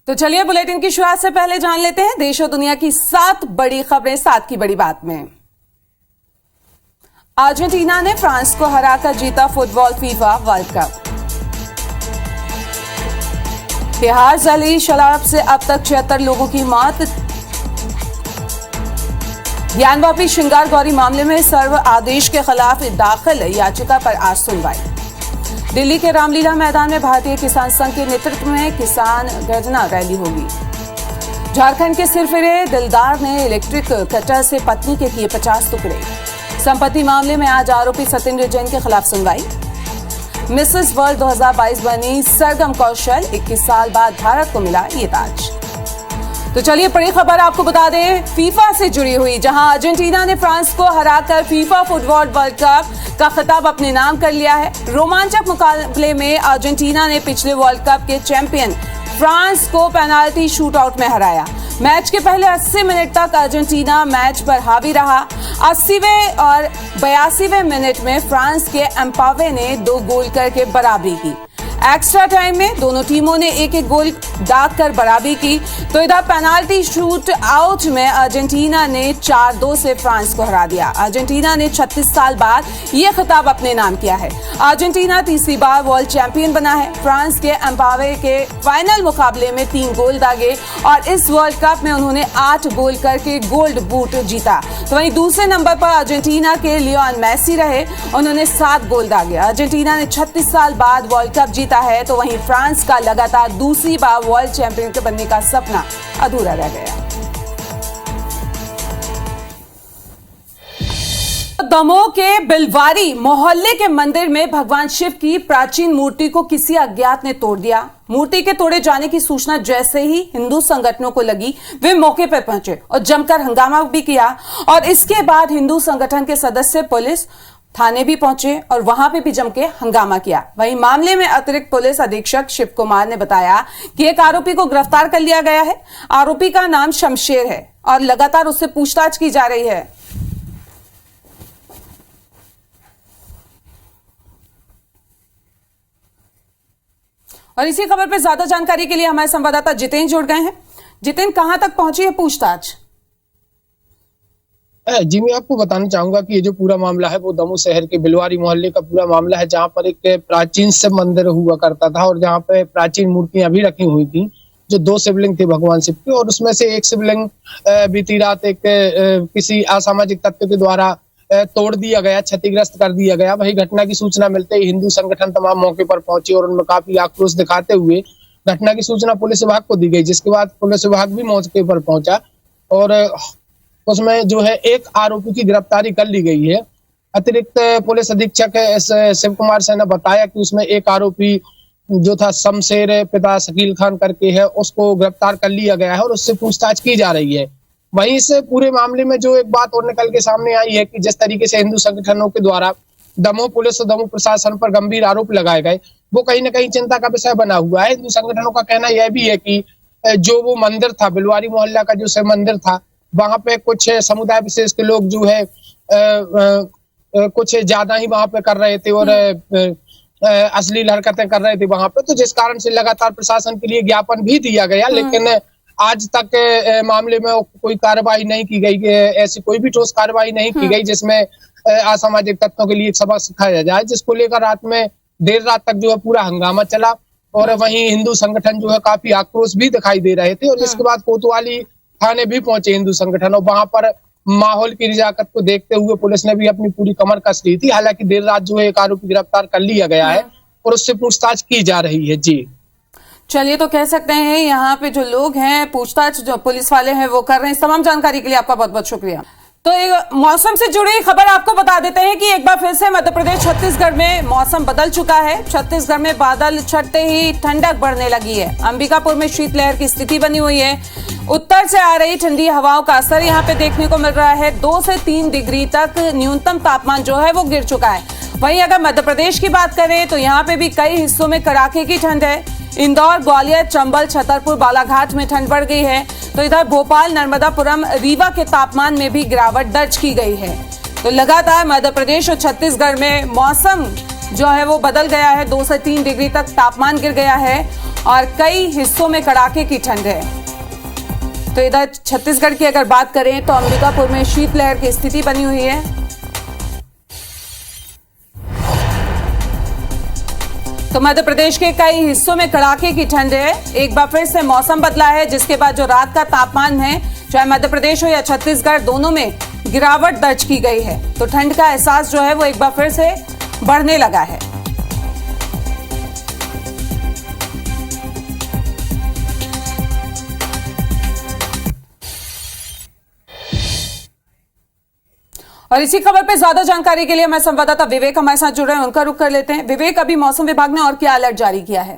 तो चलिए बुलेटिन की शुरुआत से पहले जान लेते हैं देश और दुनिया की 7 बड़ी खबरें 7 की बड़ी बात में। अर्जेंटीना ने फ्रांस को हराकर जीता football FIFA world cup. Bihar जहरीली शराब से अब तक 76 लोगों की मौत। ज्ञानवापी श्रृंगार गौरी मामले में सर्व आदेश के खिलाफ दाखिल याचिका पर आज सुनवाई। दिल्ली के रामलीला मैदान में भारतीय किसान संघ के नेतृत्व में किसान गर्जना रैली होगी। झारखंड के सिरफिरे दिलदार ने इलेक्ट्रिक कटर से पत्नी के किए 50 टुकड़े। संपत्ति मामले में आज आरोपी सत्येंद्र जैन के खिलाफ सुनवाई। मिसेस वर्ल्ड 2022 बनी सरगम कौशल, 21 साल बाद भारत को मिला ये ताज। तो चलिए बड़ी खबर आपको बता दें फीफा से जुड़ी हुई, जहां अर्जेंटीना ने फ्रांस को हराकर फीफा फुटबॉल वर्ल्ड कप का खिताब अपने नाम कर लिया है। रोमांचक मुकाबले में अर्जेंटीना ने पिछले वर्ल्ड कप के चैंपियन फ्रांस को पेनाल्टी शूटआउट में हराया। मैच के पहले 80 मिनट तक अर्जेंटीना मैच पर हावी रहा। 80वें और 82वें मिनट में फ्रांस के एम्पावे ने 2 गोल करके बराबरी की। एक्स्ट्रा टाइम में दोनों टीमों ने एक एक गोल दाग कर बराबरी की। तो इधर पेनाल्टी शूट आउट में अर्जेंटीना ने 4-2 से फ्रांस को हरा दिया। अर्जेंटीना ने 36 साल बाद यह खिताब अपने नाम किया है। अर्जेंटीना तीसरी बार वर्ल्ड चैंपियन बना है। फ्रांस के एम्पावे के फाइनल मुकाबले में 3 गोल दागे और इस वर्ल्ड कप में उन्होंने 8 गोल करके गोल्ड बूट जीता। तो वहीं दूसरे नंबर पर अर्जेंटीना के लियोन मेसी रहे, उन्होंने 7 गोल दागे। अर्जेंटीना ने 36 साल बाद वर्ल्ड कप जीता है, तो वहीं फ्रांस का लगातार दूसरी बार वर्ल्ड चैंपियन के बनने का सपना अधूरा रह गया। दमोह के बिलवारी मोहल्ले के मंदिर में भगवान शिव की प्राचीन मूर्ति को किसी अज्ञात ने तोड़ दिया। मूर्ति के तोड़े जाने की सूचना जैसे ही हिंदू संगठनों को लगी, वे मौके पर पहुंचे और जमकर हंगामा भी किया। और इसके बाद हिंदू संगठन के सदस्य पुलिस थाने भी पहुंचे और वहां पे भी जम के हंगामा किया। वहीं मामले में अतिरिक्त पुलिस अधीक्षक शिव कुमार ने बताया कि एक आरोपी को गिरफ्तार कर लिया गया है। आरोपी का नाम शमशेर है और लगातार उससे पूछताछ की जा रही है। और इसी खबर पर ज्यादा जानकारी के लिए हमारे संवाददाता जितेन जुड़ गए हैं। जितेन, कहां तक पहुंची है पूछताछ? जी, मैं आपको बताना चाहूंगा कि ये जो पूरा मामला है वो दमोह शहर के बिलवारी मोहल्ले का पूरा मामला है, जहां पर एक प्राचीन शिव मंदिर हुआ करता था और जहां पर प्राचीन मूर्तियां भी रखी हुई थी, जो 2 शिवलिंग थे भगवान शिव के, और उसमें से एक शिवलिंग बीती रात एक किसी असामाजिक तत्व के द्वारा तोड़ दिया गया, क्षतिग्रस्त कर दिया गया। वही घटना की सूचना मिलते ही हिंदू संगठन तमाम मौके पर पहुंचे और उनमें काफी आक्रोश दिखाते हुए घटना की सूचना पुलिस विभाग को दी गई, जिसके बाद पुलिस विभाग भी मौके पर पहुंचा और उसमें जो है एक आरोपी की गिरफ्तारी कर ली गई है। अतिरिक्त पुलिस अधीक्षक शिव कुमार सिंह ने बताया कि उसमें एक आरोपी जो था शमशेर पिता शकील खान करके है, उसको गिरफ्तार कर लिया गया है और उससे पूछताछ की जा रही है। वहीं इस पूरे मामले में जो एक बात और निकल के सामने आई है कि जिस तरीके से हिंदू संगठनों के द्वारा दमोह पुलिस और दमोह प्रशासन पर गंभीर आरोप लगाए गए, वो कहीं ना कहीं चिंता का विषय बना हुआ है। हिंदू संगठनों का कहना यह भी है कि जो वो मंदिर था, बिलवारी मोहल्ला का जो शिव मंदिर था, वहां पे कुछ समुदाय विशेष के लोग जो है कुछ ज्यादा ही वहां पे कर रहे थे और अश्लील हरकतें कर रहे थे वहां पे, तो जिस कारण से लगातार प्रशासन के लिए ज्ञापन भी दिया गया, लेकिन आज तक मामले में कोई कार्रवाई नहीं की गई। ऐसी कोई भी ठोस कार्रवाई नहीं की गई जिसमें असामाजिक तत्वों के लिए एक सबक सिखाया जाए, जिसको लेकर रात में देर रात तक जो है पूरा हंगामा चला और वहीं हिंदू संगठन जो है काफी आक्रोश भी दिखाई दे रहे थे। और इसके बाद कोतवाली थाने भी पहुंचे हिंदू संगठन और वहां पर माहौल की रिजाकत को देखते हुए पुलिस ने भी अपनी पूरी कमर कस ली थी। हालांकि देर रात जो है एक आरोपी गिरफ्तार कर लिया गया है और उससे पूछताछ की जा रही है। जी चलिए, तो कह सकते हैं यहाँ पे जो लोग हैं, पूछताछ जो पुलिस वाले हैं वो कर रहे हैं। इस तमाम जानकारी के लिए आपका बहुत बहुत शुक्रिया। तो एक मौसम से जुड़ी खबर आपको बता देते हैं कि एक बार फिर से मध्य प्रदेश छत्तीसगढ़ में मौसम बदल चुका है। छत्तीसगढ़ में बादल छटते ही ठंडक बढ़ने लगी है। अंबिकापुर में शीतलहर की स्थिति बनी हुई है। उत्तर से आ रही ठंडी हवाओं का असर यहाँ पे देखने को मिल रहा है। 2 से 3 डिग्री तक न्यूनतम तापमान जो है वो गिर चुका है। वहीं अगर मध्य प्रदेश की बात करें तो यहाँ पे भी कई हिस्सों में कड़ाके की ठंड है। इंदौर, ग्वालियर, चंबल, छतरपुर, बालाघाट में ठंड बढ़ गई है। तो इधर भोपाल, नर्मदापुरम, रीवा के तापमान में भी गिरावट दर्ज की गई है। तो लगातार मध्य प्रदेश और छत्तीसगढ़ में मौसम जो है वो बदल गया है। 2 से 3 डिग्री तक तापमान गिर गया है और कई हिस्सों में कड़ाके की ठंड है। तो इधर छत्तीसगढ़ की अगर बात करें तो अंबिकापुर में शीतलहर की स्थिति बनी हुई है। तो मध्य प्रदेश के कई हिस्सों में कड़ाके की ठंड है। एक बार फिर से मौसम बदला है, जिसके बाद जो रात का तापमान है, चाहे मध्य प्रदेश हो या छत्तीसगढ़, दोनों में गिरावट दर्ज की गई है। तो ठंड का एहसास जो है वो एक बार फिर से बढ़ने लगा है। और इसी खबर पे ज्यादा जानकारी के लिए हमारे संवाददाता विवेक हमारे साथ जुड़ रहे हैं, उनका रुख कर लेते हैं। विवेक, अभी मौसम विभाग ने और क्या अलर्ट जारी किया है?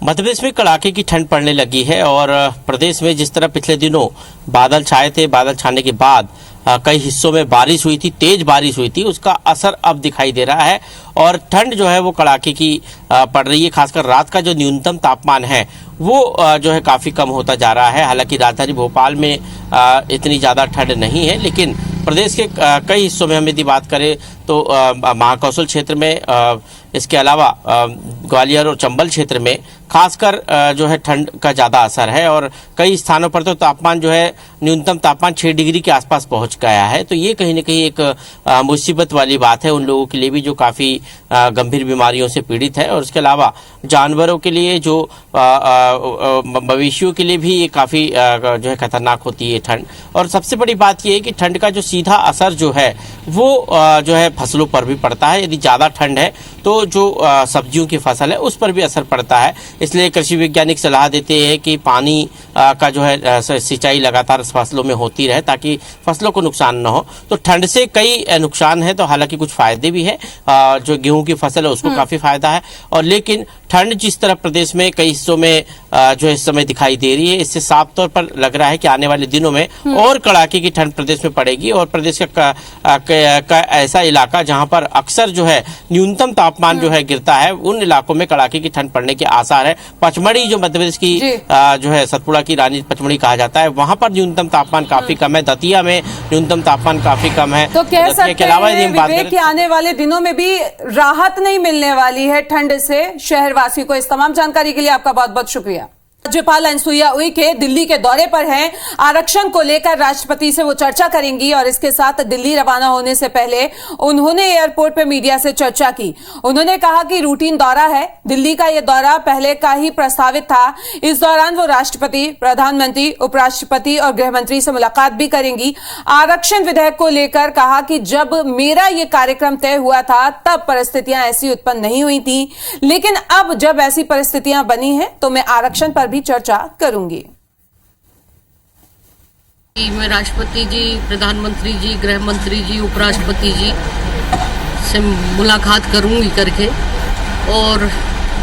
मध्य प्रदेश में कड़ाके की ठंड पड़ने लगी है और प्रदेश में जिस तरह पिछले दिनों बादल छाए थे, बादल छाने के बाद कई हिस्सों में बारिश हुई थी, तेज बारिश हुई थी, उसका असर अब दिखाई दे रहा है और ठंड जो है वो कड़ाके की पड़ रही है। खासकर रात का जो न्यूनतम तापमान है वो जो है काफ़ी कम होता जा रहा है। हालांकि राजधानी भोपाल में इतनी ज़्यादा ठंड नहीं है, लेकिन प्रदेश के कई हिस्सों में हम यदि बात करें तो महाकौशल क्षेत्र में, इसके अलावा ग्वालियर और चंबल क्षेत्र में खासकर जो है ठंड का ज़्यादा असर है और कई स्थानों पर तो तापमान जो है न्यूनतम तापमान 6 डिग्री के आसपास पहुंच गया है। तो ये कहीं ना कहीं एक मुसीबत वाली बात है उन लोगों के लिए भी जो काफ़ी गंभीर बीमारियों से पीड़ित है, और इसके अलावा जानवरों के लिए, जो मवेशियों के लिए भी ये काफ़ी जो है खतरनाक होती है ठंड। और सबसे बड़ी बात ये है कि ठंड का जो सीधा असर जो है वो जो है फसलों पर भी पड़ता है। यदि ज़्यादा ठंड है तो जो सब्जियों की फसल है उस पर भी असर पड़ता है। इसलिए कृषि वैज्ञानिक सलाह देते हैं कि पानी का जो है सिंचाई लगातार फसलों में होती रहे ताकि फसलों को नुकसान न हो। तो ठंड से कई नुकसान है, तो हालांकि कुछ फायदे भी है। जो गेहूं की फसल है उसको काफ़ी फायदा है, और लेकिन ठंड जिस तरह प्रदेश में कई हिस्सों में जो इस समय दिखाई दे रही है, इससे साफ तौर पर लग रहा है कि आने वाले दिनों में और कड़ाके की ठंड प्रदेश में पड़ेगी। और प्रदेश का ऐसा इलाका जहां पर अक्सर जो है न्यूनतम तापमान जो है गिरता है, उन इलाकों में कड़ाके की ठंड पड़ने के आसार है। पचमढ़ी जो मध्य प्रदेश की जो है सतपुड़ा की रानी पचमढ़ी कहा जाता है, वहां पर न्यूनतम तापमान काफी कम है। दतिया में न्यूनतम तापमान काफी कम है। तो कह सकते हैं विवेक कि आने वाले दिनों में भी राहत नहीं मिलने वाली है ठंड से शहरवासी को। इस तमाम जानकारी के लिए आपका बहुत बहुत शुक्रिया। राज्यपाल अनुसुईया उइके दिल्ली के दौरे पर हैं। आरक्षण को लेकर राष्ट्रपति से वो चर्चा करेंगी और इसके साथ दिल्ली रवाना होने से पहले उन्होंने एयरपोर्ट पर मीडिया से चर्चा की। उन्होंने कहा कि रूटीन दौरा है, दिल्ली का ये दौरा पहले का ही प्रस्तावित था। इस दौरान वो राष्ट्रपति, प्रधानमंत्री, उपराष्ट्रपति और गृह मंत्री से मुलाकात भी करेंगी। आरक्षण विधेयक को लेकर कहा कि जब मेरा ये कार्यक्रम तय हुआ था तब परिस्थितियां ऐसी उत्पन्न नहीं हुई थी, लेकिन अब जब ऐसी परिस्थितियां बनी हैं तो मैं आरक्षण पर भी चर्चा करूंगी। मैं राष्ट्रपति जी, प्रधानमंत्री जी, गृह मंत्री जी, उपराष्ट्रपति जी से मुलाकात करूंगी करके, और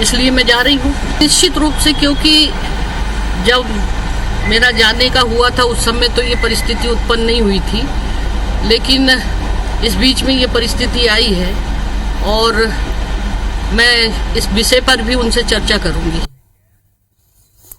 इसलिए मैं जा रही हूँ निश्चित रूप से, क्योंकि जब मेरा जाने का हुआ था उस समय तो ये परिस्थिति उत्पन्न नहीं हुई थी, लेकिन इस बीच में ये परिस्थिति आई है और मैं इस विषय पर भी उनसे चर्चा करूंगी।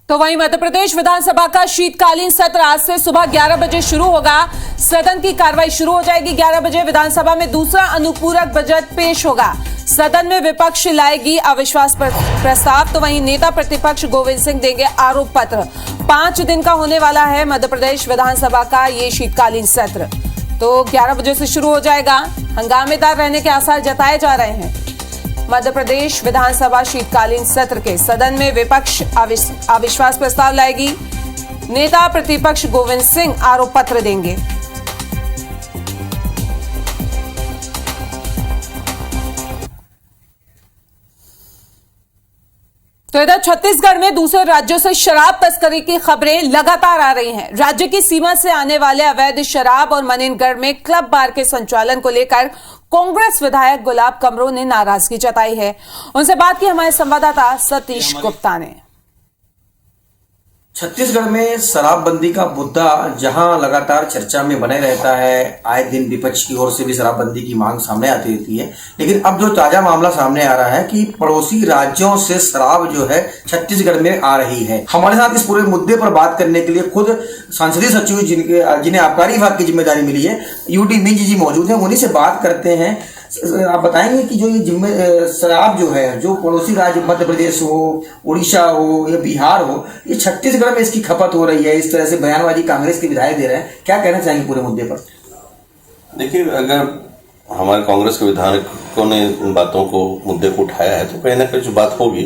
तो वहीं मध्य प्रदेश विधानसभा का शीतकालीन सत्र आज से सुबह 11 बजे शुरू होगा। सदन की कार्रवाई शुरू हो जाएगी 11 बजे। विधानसभा में दूसरा अनुपूरक बजट पेश होगा। सदन में विपक्ष लाएगी अविश्वास प्रस्ताव, तो वहीं नेता प्रतिपक्ष गोविंद सिंह देंगे आरोप पत्र। 5 दिन का होने वाला है मध्य प्रदेश विधानसभा का ये शीतकालीन सत्र। तो 11 बजे से शुरू हो जाएगा। हंगामेदार रहने के आसार जताए जा रहे हैं। मध्य प्रदेश विधानसभा शीतकालीन सत्र के सदन में विपक्ष अविश्वास प्रस्ताव लाएगी। नेता प्रतिपक्ष गोविंद सिंह आरोप पत्र देंगे। तो इधर छत्तीसगढ़ में दूसरे राज्यों से शराब तस्करी की खबरें लगातार आ रही हैं। राज्य की सीमा से आने वाले अवैध शराब और मनेनगढ़ में क्लब बार के संचालन को लेकर कांग्रेस विधायक गुलाब कमरो ने नाराजगी जताई है। उनसे बात की हमारे संवाददाता सतीश गुप्ता ने। छत्तीसगढ़ में शराबबंदी का मुद्दा जहां लगातार चर्चा में बने रहता है, आए दिन विपक्ष की ओर से भी शराबबंदी की मांग सामने आती रहती है, लेकिन अब जो ताजा मामला सामने आ रहा है कि पड़ोसी राज्यों से शराब जो है छत्तीसगढ़ में आ रही है। हमारे साथ इस पूरे मुद्दे पर बात करने के लिए खुद संसदीय सचिव जिन्हें आबकारी विभाग की जिम्मेदारी मिली है, यूडी मिंज जी मौजूद हैं। उन्हीं से बात करते हैं। आप बताएंगे कि जो ये शराब जो है, जो पड़ोसी राज्य मध्य प्रदेश हो, उड़ीसा हो या बिहार हो, ये छत्तीसगढ़ में इसकी खपत हो रही है, इस तरह से बयानबाजी कांग्रेस के विधायक दे रहे हैं, क्या कहना चाहेंगे पूरे मुद्दे पर? देखिए, अगर हमारे कांग्रेस के विधायकों ने इन बातों को, मुद्दे को उठाया है तो कहीं ना कहीं जो बात होगी,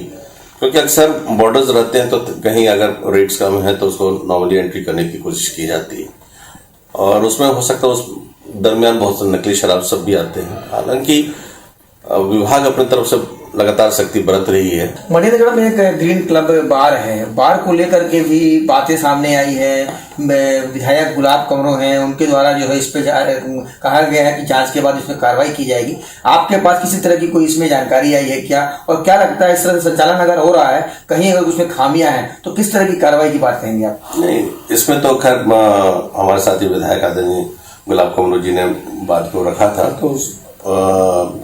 क्योंकि अक्सर बॉर्डर्स रहते हैं तो कहीं अगर रेट्स कम है तो उसको नॉर्मली एंट्री करने की कोशिश की जाती है, और उसमें हो सकता है उस दरमियान बहुत से नकली शराब सब भी आते हैं। हालांकि विभाग अपनी तरफ से लगातार सख्ती बरत रही है। मणिनगर में एक ग्रीन क्लब बार है, बार को लेकर के भी बातें सामने आई है। विधायक गुलाब कमरो हैं, उनके द्वारा जो है इस पे कहा गया है कि जांच के बाद इसमें कार्रवाई की जाएगी। आपके पास किसी तरह की कोई इसमें जानकारी आई है क्या, और क्या लगता है इस तरह से संचालन अगर हो रहा है, कहीं अगर उसमें खामियां हैं तो किस तरह की कार्रवाई की बात कहेंगे आप? नहीं, इसमें तो खैर हमारे साथी विधायक आदरणीय गुलाब कमरो जी ने बात को रखा था, तो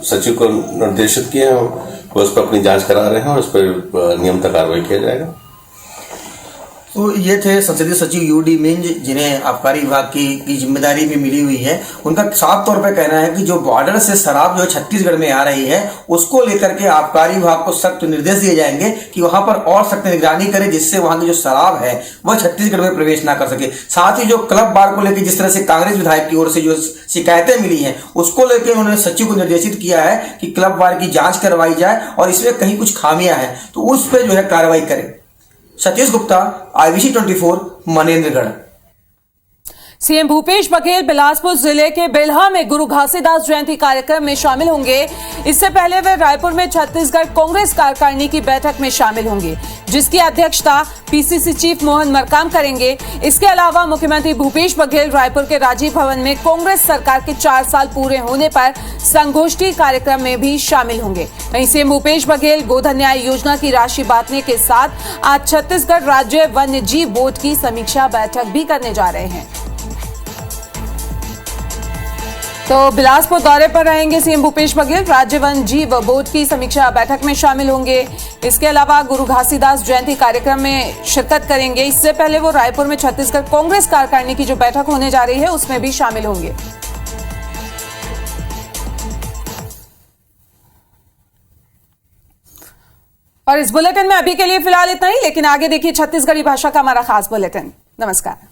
सचिव को निर्देशित किए हैं, वो उस पर अपनी जांच करा रहे हैं और उस पर नियमित कार्रवाई किया जाएगा। तो ये थे संसदीय सचिव यूडी मिंज, जिन्हें आबकारी विभाग की जिम्मेदारी भी मिली हुई है। उनका साफ तौर पे कहना है कि जो बॉर्डर से शराब जो छत्तीसगढ़ में आ रही है, उसको लेकर के आबकारी विभाग को सख्त निर्देश दिए जाएंगे कि वहां पर और सख्त निगरानी करे, जिससे वहां की जो शराब है वह छत्तीसगढ़ में प्रवेश ना कर सके। साथ ही जो क्लब बार को लेकर जिस तरह से कांग्रेस विधायक की ओर से जो शिकायतें मिली हैं, उसको लेकर उन्होंने सचिव को निर्देशित किया है कि क्लब बार की जांच करवाई जाए और इसमें कहीं कुछ खामियां हैं तो उस पर जो है कार्रवाई करें। सतीश गुप्ता, IBC 24, मनेंद्रगढ़। सीएम भूपेश बघेल बिलासपुर जिले के बिल्हा में गुरु घासीदास जयंती कार्यक्रम में शामिल होंगे। इससे पहले वे रायपुर में छत्तीसगढ़ कांग्रेस कार्यकारिणी की बैठक में शामिल होंगे, जिसकी अध्यक्षता PCC चीफ मोहन मरकाम करेंगे। इसके अलावा मुख्यमंत्री भूपेश बघेल रायपुर के राजीव भवन में कांग्रेस सरकार के 4 साल पूरे होने पर संगोष्ठी कार्यक्रम में भी शामिल होंगे। वहीं सीएम भूपेश बघेल गोधन न्याय योजना की राशि बांटने के साथ आज छत्तीसगढ़ राज्य वन्य जीव बोर्ड की समीक्षा बैठक भी करने जा रहे हैं। तो बिलासपुर दौरे पर रहेंगे सीएम भूपेश बघेल, राज्य वन जीव बोर्ड की समीक्षा बैठक में शामिल होंगे। इसके अलावा गुरु घासीदास जयंती कार्यक्रम में शिरकत करेंगे। इससे पहले वो रायपुर में छत्तीसगढ़ कांग्रेस कार्यकारिणी की जो बैठक होने जा रही है उसमें भी शामिल होंगे। और इस बुलेटिन में अभी के लिए फिलहाल इतना ही, लेकिन आगे देखिए छत्तीसगढ़ी भाषा का हमारा खास बुलेटिन। नमस्कार।